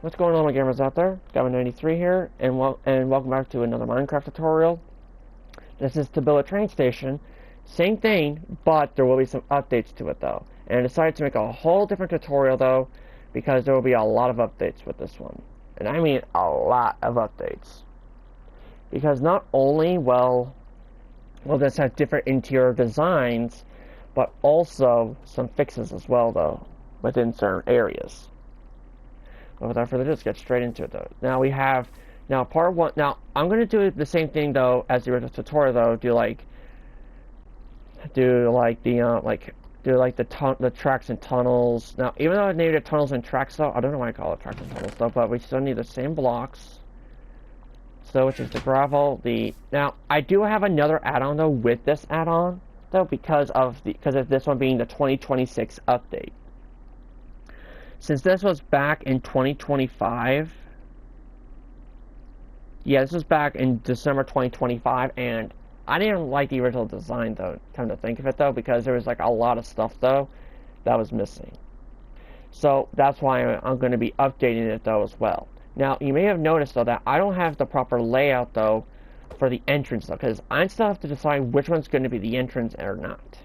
What's going on, my gamers out there? Gavin93 here, and welcome back to another Minecraft tutorial. This is to build a train station. Same thing, but there will be some updates to it though. And I decided to make a whole different tutorial though, because there will be a lot of updates with this one. And I mean a lot of updates. Because not only will this have different interior designs, but also some fixes as well though, within certain areas. But without further ado, let's get straight into it though. Now we have, part one. Now I'm going to do the same thing though as the original tutorial though. Do the tracks and tunnels. Now even though I named it tunnels and tracks though, I don't know why I call it tracks and tunnels though, but we still need the same blocks. So which is the gravel. Now I do have another add-on though with this add-on though because of this one being the 2026 update. Since this was back in 2025, yeah, this was back in December 2025, and I didn't like the original design though, come to think of it though, because there was like a lot of stuff though that was missing. So that's why I'm going to be updating it though as well. Now you may have noticed though that I don't have the proper layout though for the entrance though, because I still have to decide which one's going to be the entrance or not.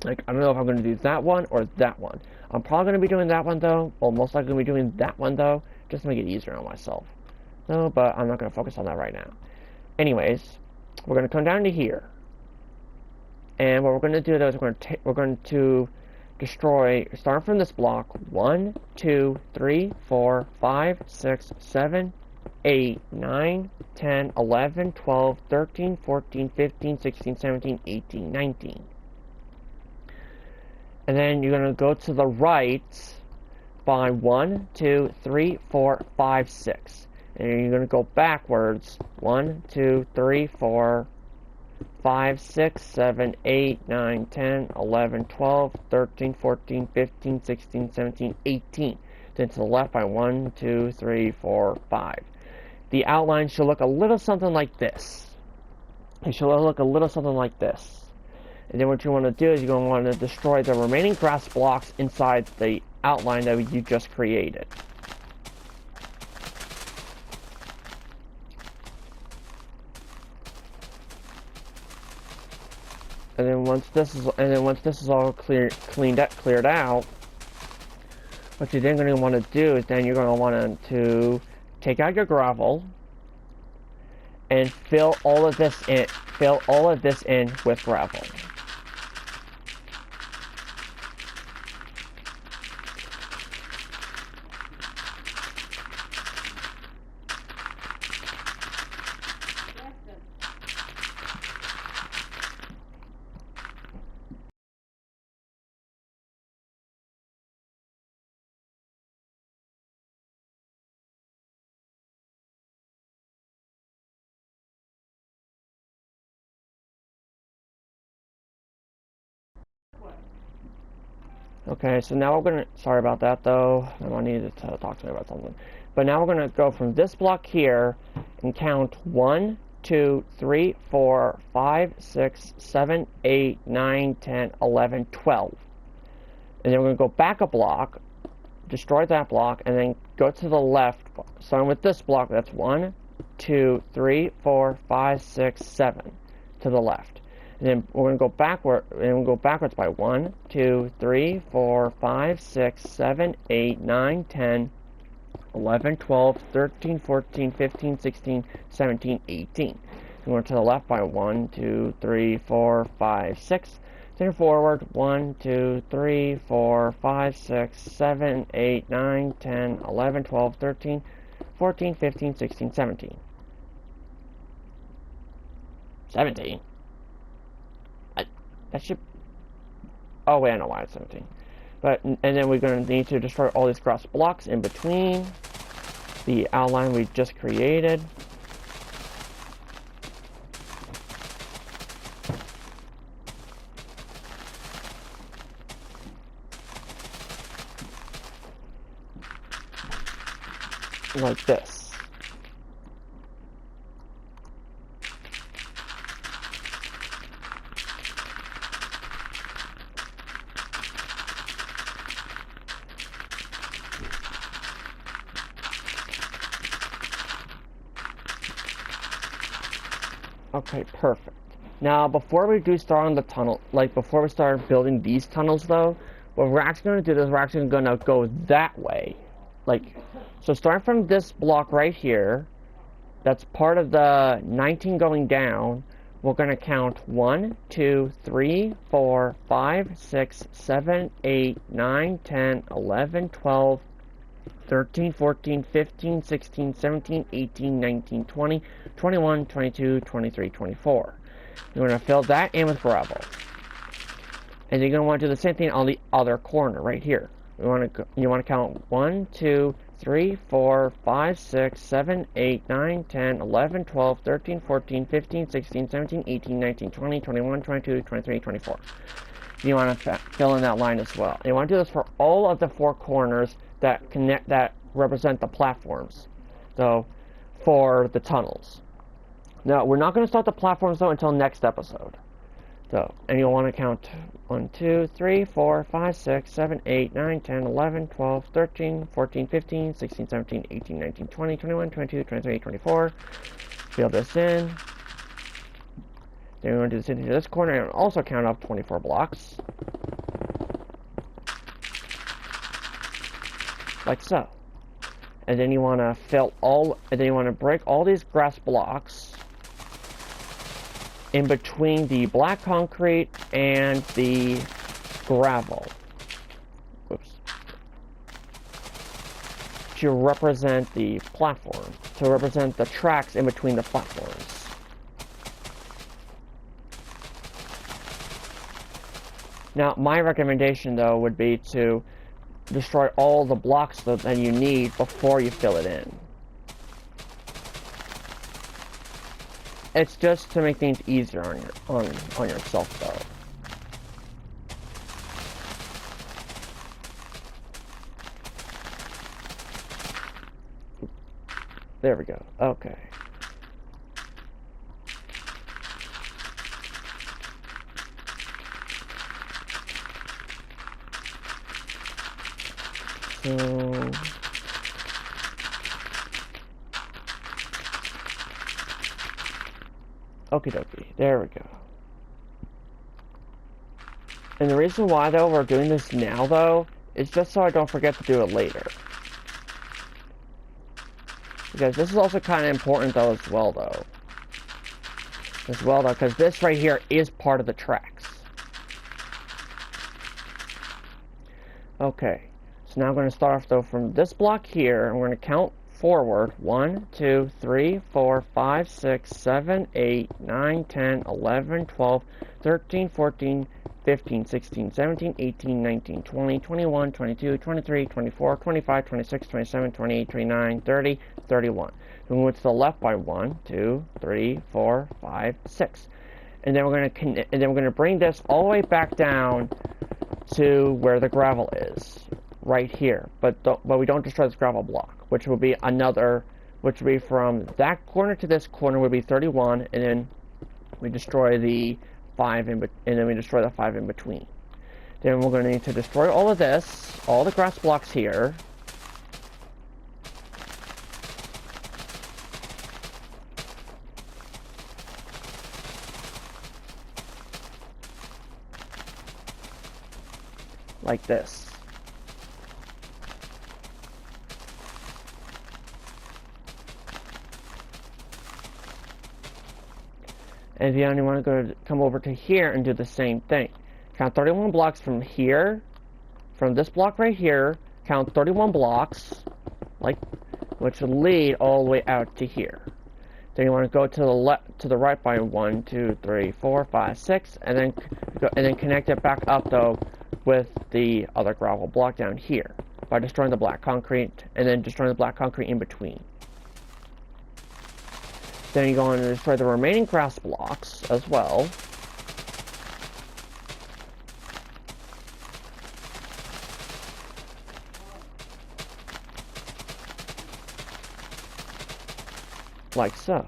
Like, I don't know if I'm going to do that one or that one. I'm probably going to be doing that one though, or most likely going to be doing that one though, just to make it easier on myself. No, but I'm not going to focus on that right now. Anyways, we're going to come down to here. And what we're going to do though is we're going to destroy, starting from this block, 1, 2, 3, 4, 5, 6, 7, 8, 9, 10, 11, 12, 13, 14, 15, 16, 17, 18, 19. And then you're going to go to the right by 1, 2, 3, 4, 5, 6. And you're going to go backwards 1, 2, 3, 4, 5, 6, 7, 8, 9, 10, 11, 12, 13, 14, 15, 16, 17, 18. Then to the left by 1, 2, 3, 4, 5. The outline should look a little something like this. It should look a little something like this. And then what you want to do is you're going to want to destroy the remaining grass blocks inside the outline that you just created. And then once this is all cleared out, what you're then going to want to do is then you're going to want to take out your gravel and fill all of this in with gravel. Okay, so now we're gonna, sorry about that though, I needed to talk to me about something. But now we're gonna go from this block here and count 1, 2, 3, 4, 5, 6, 7, 8, 9, 10, 11, 12. And then we're gonna go back a block, destroy that block, and then go to the left, starting with this block, that's 1, 2, 3, 4, 5, 6, 7, to the left. And then we're going to go backward, and we'll go backwards by 1, 2, 3, 4, 5, 6, 7, 8, 9, 10, 11, 12, 13, 14, 15, 16, 17, 18. And we're to the left by 1, 2, 3, 4, 5, 6. Then forward 1, 2, 3, 4, 5, 6, 7, 8, 9, 10, 11, 12, 13, 14, 15, 16, 17. 17? That should... Oh, wait, I know why it's 17. But, and then we're going to need to destroy all these grass blocks in between the outline we just created. Like this. Okay, perfect. Now, before we do start on the tunnel, like before we start building these tunnels though, what we're actually going to do is we're actually going to go that way. Like, so starting from this block right here, that's part of the 19 going down, we're going to count 1, 2, 3, 4, 5, 6, 7, 8, 9, 10, 11, 12, 13, 14, 15, 16, 17, 18, 19, 20, 21, 22, 23, 24. You're going to fill that in with gravel. And you're going to want to do the same thing on the other corner right here. You want to count 1, 2, 3, 4, 5, 6, 7, 8, 9, 10, 11, 12, 13, 14, 15, 16, 17, 18, 19, 20, 21, 22, 23, 24. You want to fill in that line as well. And you want to do this for all of the 4 corners that represent the platforms. So, for the tunnels. Now, we're not going to start the platforms though until next episode. So, and you'll want to count 1, 2, 3, 4, 5, 6, 7, 8, 9, 10, 11, 12, 13, 14, 15, 16, 17, 18, 19, 20, 21, 22, 23, 24. Fill this in. Then we're going to do this into this corner and also count up 24 blocks. Like so. And then you want to break all these grass blocks in between the black concrete and the gravel. Oops. To represent the platform. To represent the tracks in between the platforms. Now, my recommendation, though, would be to destroy all the blocks that you need before you fill it in. It's just to make things easier on yourself, though. There we go. Okay. So, okie dokie, there we go. And the reason why, though, we're doing this now, though, is just so I don't forget to do it later. Because this is also kind of important, though, as well, because this right here is part of the tracks. Okay. So now I'm going to start off, though, from this block here, and we're going to count forward. 1, 2, 3, 4, 5, 6, 7, 8, 9, 10, 11, 12, 13, 14, 15, 16, 17, 18, 19, 20, 21, 22, 23, 24, 25, 26, 27, 28, 29, 30, 31. We move to the left by 1, 2, 3, 4, 5, 6. And then we're going to bring this all the way back down to where the gravel is. Right here, but we don't destroy this gravel block, which will be from that corner to this corner would be 31, and then we destroy the 5 and then we destroy the 5 in between. Then we're going to need to destroy all of this, all the grass blocks here. Like this. And if you only want to come over to here and do the same thing. Count 31 blocks from here, from this block right here, count 31 blocks, which will lead all the way out to here. Then you want to go to the left, to the right by 1, 2, 3, 4, 5, 6, and then connect it back up though with the other gravel block down here by destroying the black concrete and then destroying the black concrete in between. Then you go on and destroy the remaining grass blocks as well. Like so.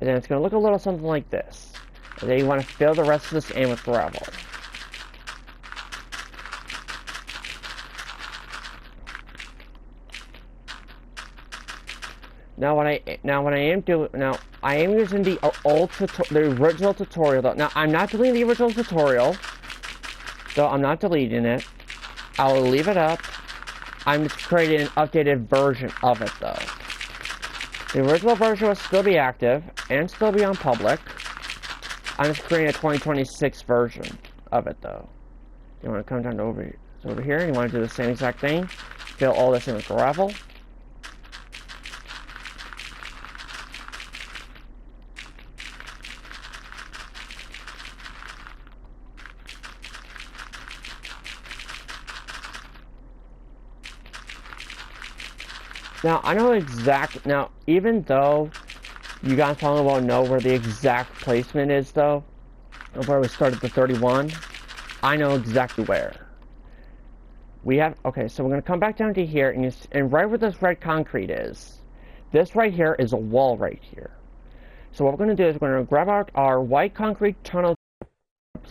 And then it's going to look a little something like this. And then you want to fill the rest of this in with gravel. Now I am using the original tutorial though. Now I'm not deleting the original tutorial. So I'm not deleting it. I'll leave it up. I'm just creating an updated version of it though. The original version will still be active and still be on public. I'm just creating a 2026 version of it though. You want to come down to over here and you want to do the same exact thing. Fill all this in with gravel. Now, I know now, even though you guys probably won't know where the exact placement is, though, of where we started the 31, I know exactly where. Okay, so we're going to come back down to here, and right where this red concrete is, this right here is a wall right here. So what we're going to do is we're going to grab our white concrete tunnel,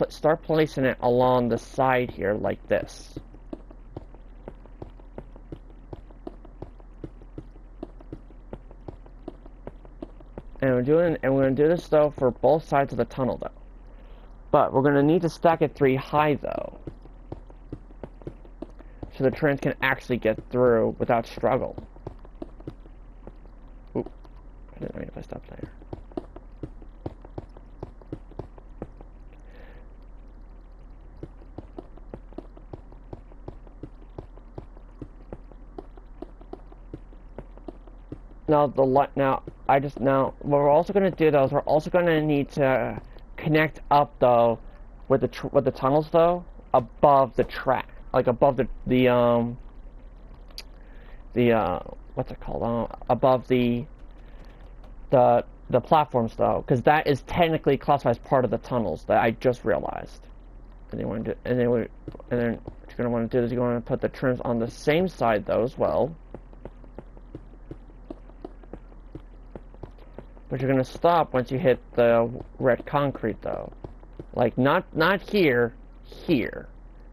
start placing it along the side here like this. And we're going to do this though for both sides of the tunnel though. But we're going to need to stack it 3 high though, so the trains can actually get through without struggle. Oop, I didn't mean to place that there. What we're also going to do though is we're also going to need to connect up though with the tunnels though above the track, like above the what's it called? Above the platforms though, because that is technically classified as part of the tunnels that I just realized. And then what you're going to want to do is you're going to put the trims on the same side though as well. But you're going to stop once you hit the red concrete though. Like not here.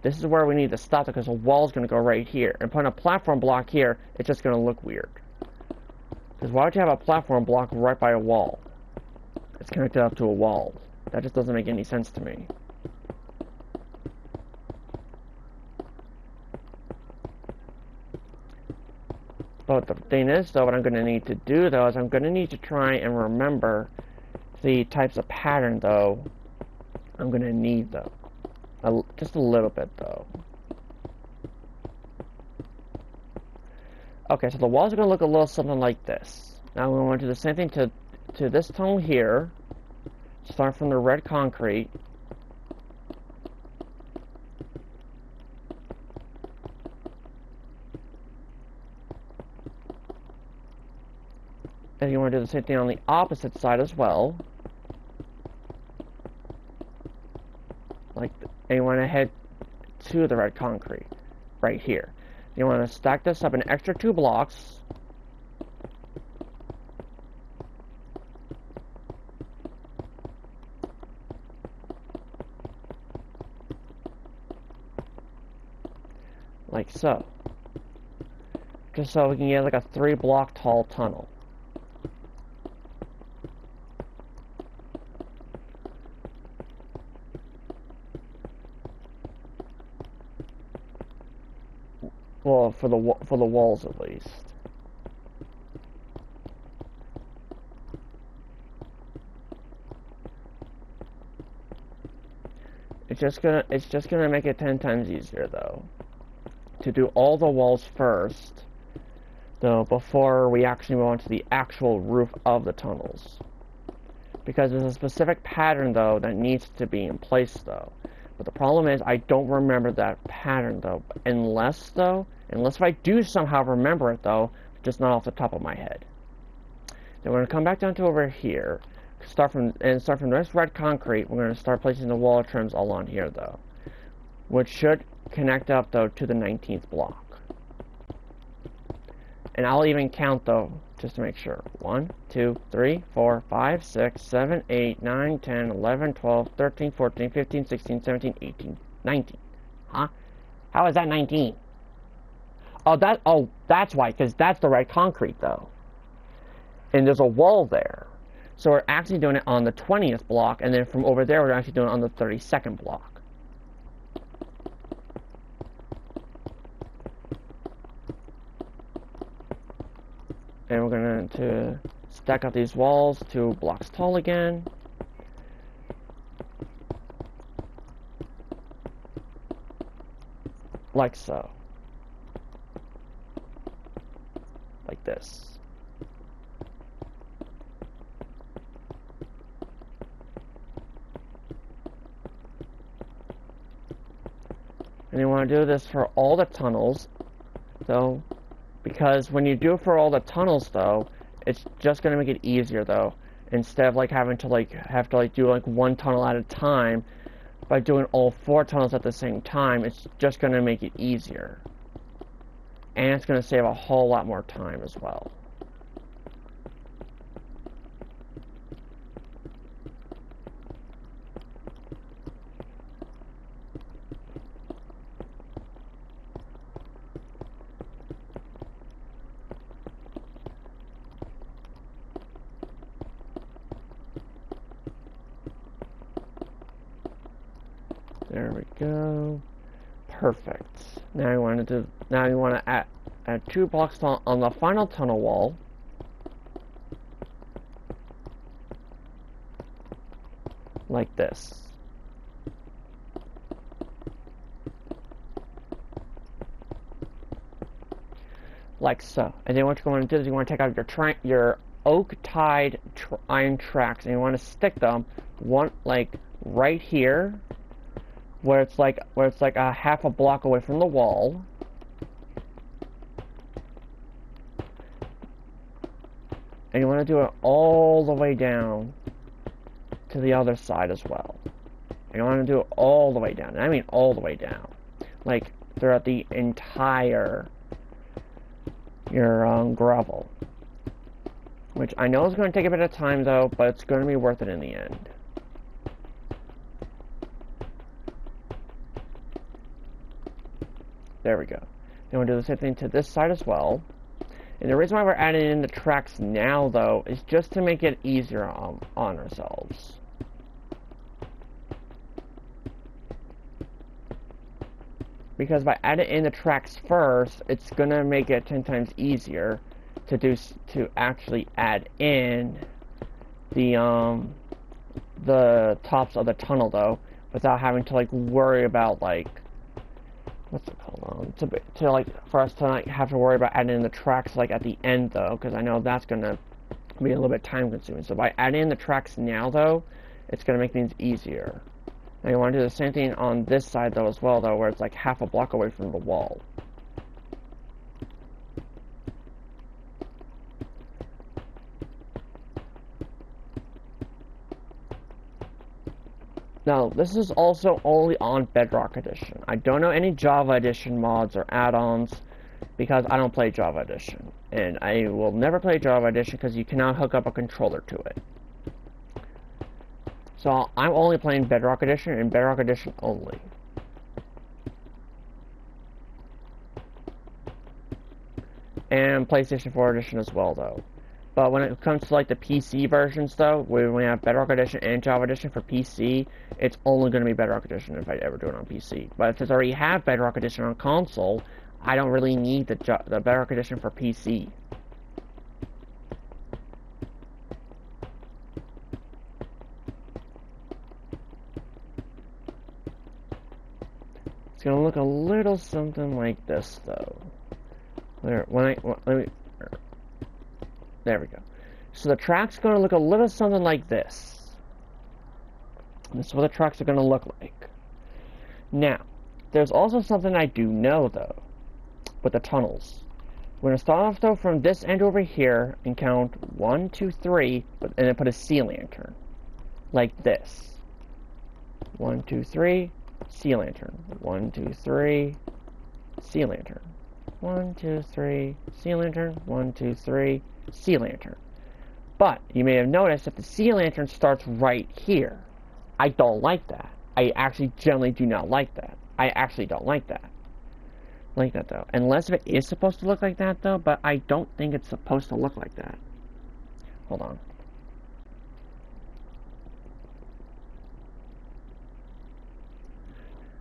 This is where we need to stop because the wall's going to go right here. And putting a platform block here, it's just going to look weird. Because why would you have a platform block right by a wall? It's connected up to a wall. That just doesn't make any sense to me. But the thing is, though, what I'm going to need to do, though, is I'm going to need to try and remember the types of pattern, though, I'm going to need, though. Just a little bit, though. Okay, so the walls are going to look a little something like this. Now we're going to do the same thing to this tunnel here. Start from the red concrete. And you want to do the same thing on the opposite side as well. And you want to head to the red concrete right here. You want to stack this up an extra 2 blocks. Like so. Just so we can get like a 3-block tall tunnel. Well, for the walls at least. It's just gonna make it 10 times easier though to do all the walls first, though, before we actually move on to the actual roof of the tunnels. Because there's a specific pattern though that needs to be in place though. But the problem is I don't remember that pattern though, unless if I do somehow remember it though, just not off the top of my head. Then we're going to come back down to over here, start from this red concrete. We're going to start placing the wall trims all on here though, which should connect up though to the 19th block. And I'll even count though, just to make sure. 1, 2, 3, 4, 5, 6, 7, 8, 9, 10, 11, 12, 13, 14, 15, 16, 17, 18, 19. Huh? How is that 19? Oh, that's why, because that's the red concrete though. and there's a wall there. So we're actually doing it on the 20th block, and then from over there we're actually doing it on the 32nd block. And we're going to stack up these walls 2 blocks tall again. Like so. Like this. And you want to do this for all the tunnels, though, because when you do it for all the tunnels, though, it's just going to make it easier, though. Instead of, like, having to, do, like, 1 tunnel at a time, by doing all 4 tunnels at the same time, it's just going to make it easier. And it's going to save a whole lot more time as well. There we go. Perfect. Now you want to add 2 blocks on the final tunnel wall. Like this. Like so. And then what you're going to do is you want to take out your oak-tied iron tracks, and you want to stick them right here, where it's like a half a block away from the wall. And you want to do it all the way down to the other side as well. And you want to do it all the way down. And I mean all the way down. Like throughout the entire gravel. Which I know is going to take a bit of time though, but it's going to be worth it in the end. There we go. Then we'll do the same thing to this side as well. And the reason why we're adding in the tracks now, though, is just to make it easier on ourselves. Because by adding in the tracks first, it's gonna make it 10 times easier to actually add in the tops of the tunnel, though, without having to worry about what's it called? For us to have to worry about adding in the tracks at the end, though, because I know that's gonna be a little bit time consuming. So by adding in the tracks now, though, it's gonna make things easier. Now you want to do the same thing on this side, though, as well, though, where it's half a block away from the wall. Now, this is also only on Bedrock Edition. I don't know any Java Edition mods or add-ons because I don't play Java Edition. And I will never play Java Edition because you cannot hook up a controller to it. So, I'm only playing Bedrock Edition and Bedrock Edition only. And PlayStation 4 Edition as well, though. But when it comes to the PC versions, though, when we have Bedrock Edition and Java Edition for PC, it's only going to be Bedrock Edition if I ever do it on PC. But since I already have Bedrock Edition on console, I don't really need the Bedrock Edition for PC. It's going to look a little something like this, though. There we go. So the track's going to look a little something like this. This is what the tracks are going to look like. Now, there's also something I do know, though, with the tunnels. We're going to start off, though, from this end over here and count 1, 2, 3, and then put a sea lantern. Like this. 1, 2, 3, sea lantern. 1, 2, 3, sea lantern. 1, 2, 3, sea lantern. 1, 2, 3, sea lantern. But you may have noticed that the sea lantern starts right here. I don't like that. I actually generally do not like that. I actually don't like that. Like that, though. Unless if it is supposed to look like that, though, but I don't think it's supposed to look like that. Hold on.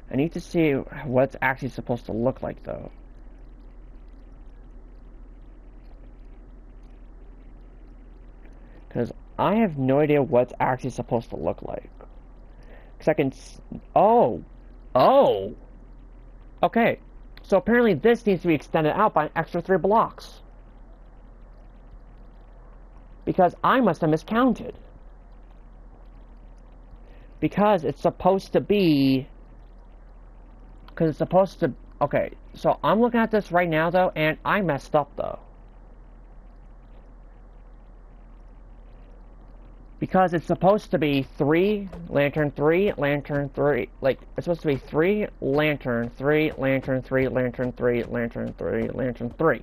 I need to see what it's actually supposed to look like, though. Because I have no idea what it's actually supposed to look like. Because I can... Oh! Oh! Okay. So apparently this needs to be extended out by an extra 3 blocks. Because I must have miscounted. Because it's supposed to be... Because it's supposed to... Okay, so I'm looking at this right now, though, and I messed up, though. Because it's supposed to be 3, lantern, 3, lantern, 3. Like, it's supposed to be 3, lantern, 3, lantern, 3, lantern, 3, lantern, 3, lantern, 3.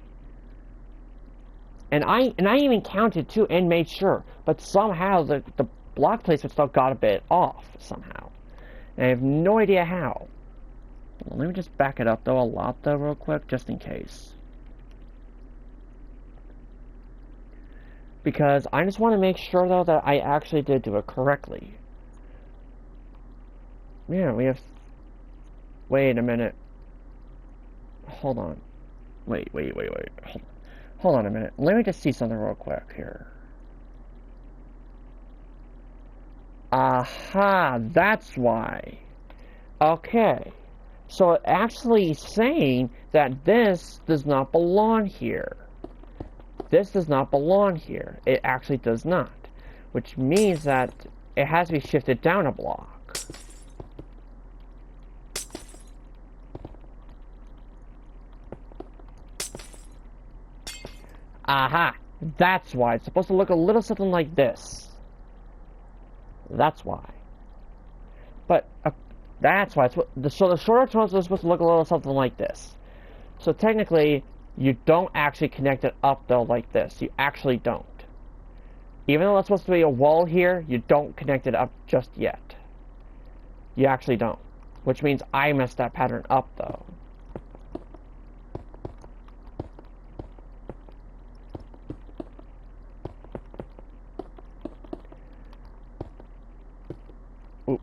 And I even counted, too, and made sure. But somehow, the block placement still got a bit off, somehow. And I have no idea how. Well, let me just back it up, though, a lot, though, real quick, just in case. Because I just want to make sure, though, that I actually did do it correctly. Yeah, we have... Wait a minute. Hold on. Wait. Hold on a minute. Let me just see something real quick here. Aha, that's why. Okay. So it's actually saying that this does not belong here. This does not belong here. It actually does not. Which means that it has to be shifted down a block. Aha! That's why. It's supposed to look a little something like this. That's why. But, that's why. So the shorter tunnels are supposed to look a little something like this. So technically, you don't actually connect it up, though, like this. You actually don't. Even though it's supposed to be a wall here, you don't connect it up just yet. You actually don't. Which means I messed that pattern up, though. Ooh.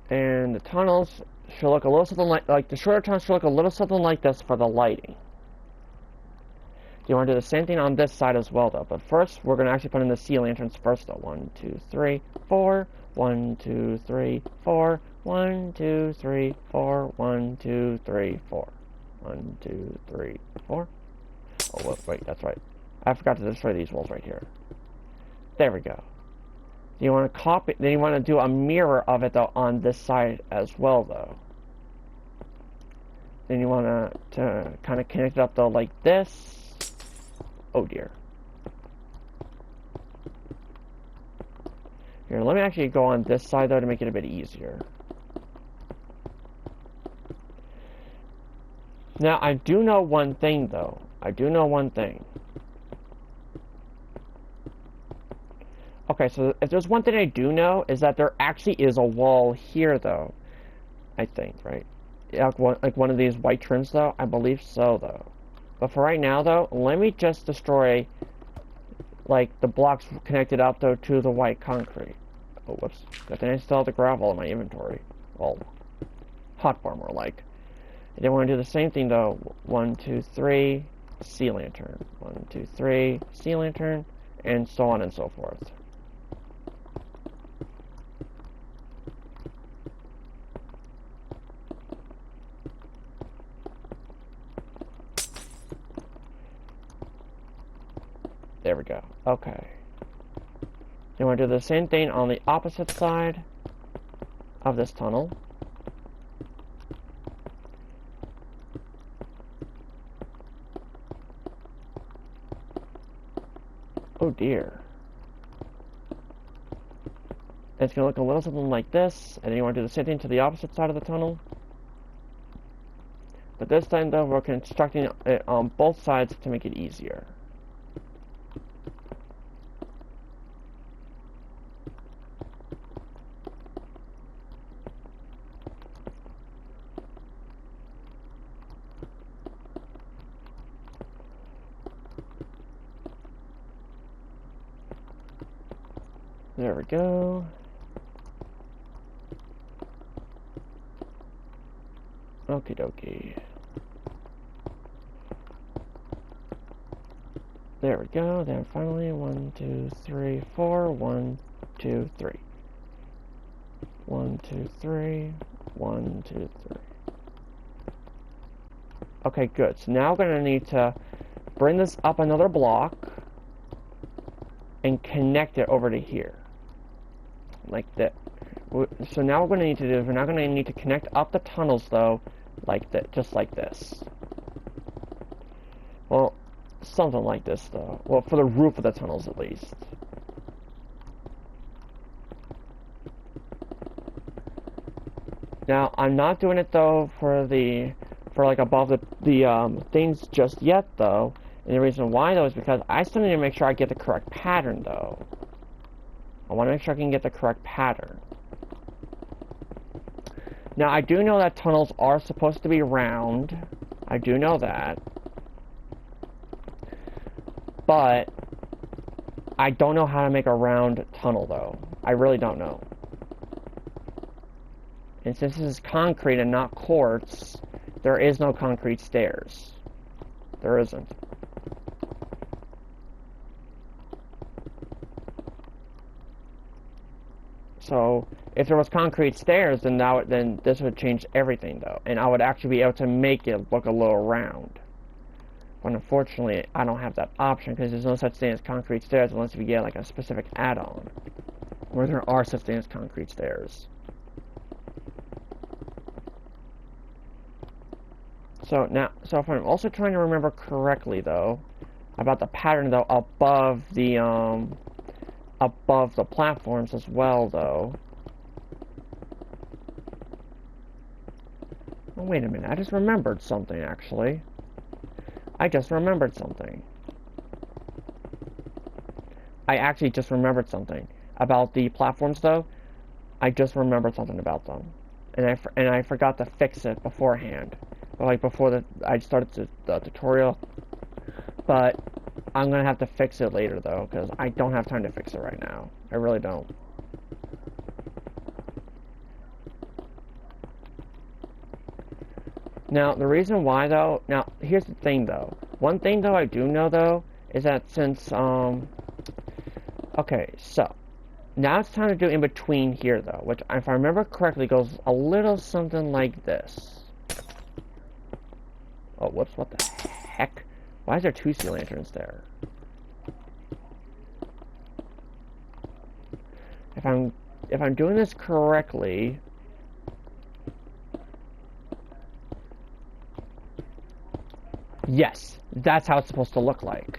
And the tunnels should look a little something like the shorter tunnels should look a little something like this for the lighting. You want to do the same thing on this side as well, though. But first, we're going to actually put in the sea lanterns first, though. 1, 2, 3, 4. 1, 2, 3, 4. 1, 2, 3, 4. 1, 2, 3, 4. 1, 2, 3, 4. Oh, wait, that's right. I forgot to destroy these walls right here. There we go. You want to copy, then you want to do a mirror of it, though, on this side as well, though. Then you want to kind of connect it up, though, like this. Oh, dear. Here, let me actually go on this side, though, to make it a bit easier. Now, I do know one thing, though. I do know one thing. Okay, so if there's one thing I do know, is that there actually is a wall here, though. I think, right? Yeah, like one of these white trims, though? I believe so, though. But for right now, though, let me just destroy, like, the blocks connected up, though, to the white concrete. Oh, whoops. Good thing I still have the gravel in my inventory. Well, hotbar more like. I didn't want to do the same thing, though. 1, 2, 3, sea lantern. 1, 2, 3, sea lantern, and so on and so forth. There we go. Okay. Then we're going to do the same thing on the opposite side of this tunnel. Oh dear. It's going to look a little something like this, and then you want to do the same thing to the opposite side of the tunnel. But this time, though, we're constructing it on both sides to make it easier. There we go. Okie dokie. There we go. Then finally, 1, 2, 3, 4. 1, 2, 3. 1, 2, 3. 1, 2, 3. Okay, good. So now we're going to need to bring this up another block and connect it over to here. Like that. So now what we're going to need to do is we're now going to need to connect up the tunnels, though, like that, just like this. Well, something like this, though. Well, for the roof of the tunnels, at least. Now, I'm not doing it, though, for like above the things just yet, though. And the reason why, though, is because I still need to make sure I get the correct pattern, though. I want to make sure I can get the correct pattern. Now, I do know that tunnels are supposed to be round. I do know that. But I don't know how to make a round tunnel, though. I really don't know. And since this is concrete and not quartz, there is no concrete stairs. There isn't. So, if there was concrete stairs, then this would change everything, though. And I would actually be able to make it look a little round. But unfortunately, I don't have that option, because there's no such thing as concrete stairs unless you get, like, a specific add-on. Where there are such things as concrete stairs. So if I'm also trying to remember correctly, though, about the pattern, though, above the platforms as well, though. Oh, wait a minute, I just remembered something, actually. I just remembered something. I actually just remembered something. About the platforms, though, I just remembered something about them. And I forgot to fix it beforehand. Like, before I started the tutorial. But I'm gonna have to fix it later, though, because I don't have time to fix it right now. I really don't. Now, the reason why, though, now, here's the thing, though. One thing, though, I do know, though, is that since, okay, so, now it's time to do in between here, though, which, if I remember correctly, goes a little something like this. Oh, whoops, what the heck? Why is there 2 sea lanterns there? If I'm doing this correctly, yes, that's how it's supposed to look like.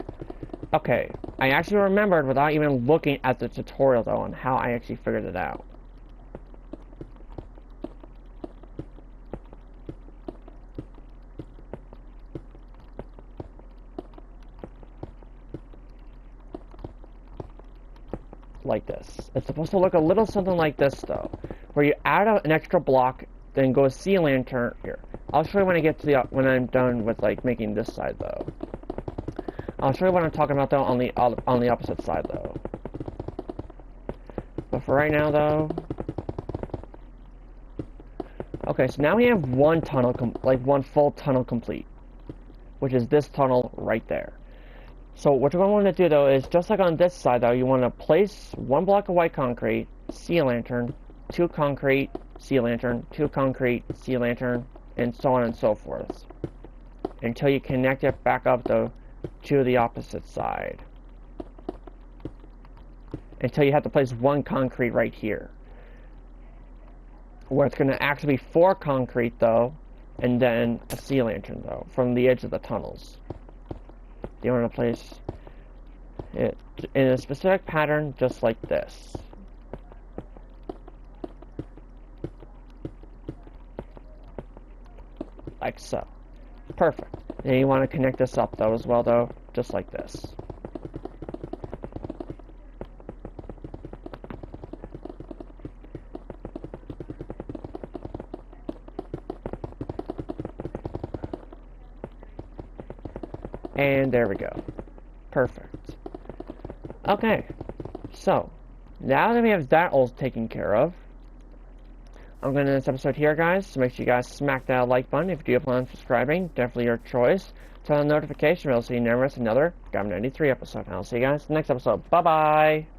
Okay, I actually remembered without even looking at the tutorial, though, on how I actually figured it out. Like this. It's supposed to look a little something like this, though, where you add an extra block, then go sea lantern here. I'll show you when I get to when I'm done with, like, making this side, though. I'll show you what I'm talking about, though, on the opposite side, though. But for right now, though. Okay, so now we have one tunnel, one full tunnel complete, which is this tunnel right there. So what you're going to want to do, though, is just like on this side, though, you want to place 1 block of white concrete, sea lantern, 2 concrete, sea lantern, 2 concrete, sea lantern, and so on and so forth. Until you connect it back up, though, to the opposite side. Until you have to place 1 concrete right here. Where it's going to actually be 4 concrete, though, and then a sea lantern, though, from the edge of the tunnels. You want to place it in a specific pattern, just like this. Like so. Perfect. And you want to connect this up, though, as well, though, just like this. And there we go. Perfect. Okay, so now that we have that all taken care of, I'm going to end this episode here, guys. So make sure you guys smack that like button. If you do plan on subscribing, definitely your choice. Turn on the notification bell so you never miss another Government 93 episode. And I'll see you guys in the next episode. Bye-bye.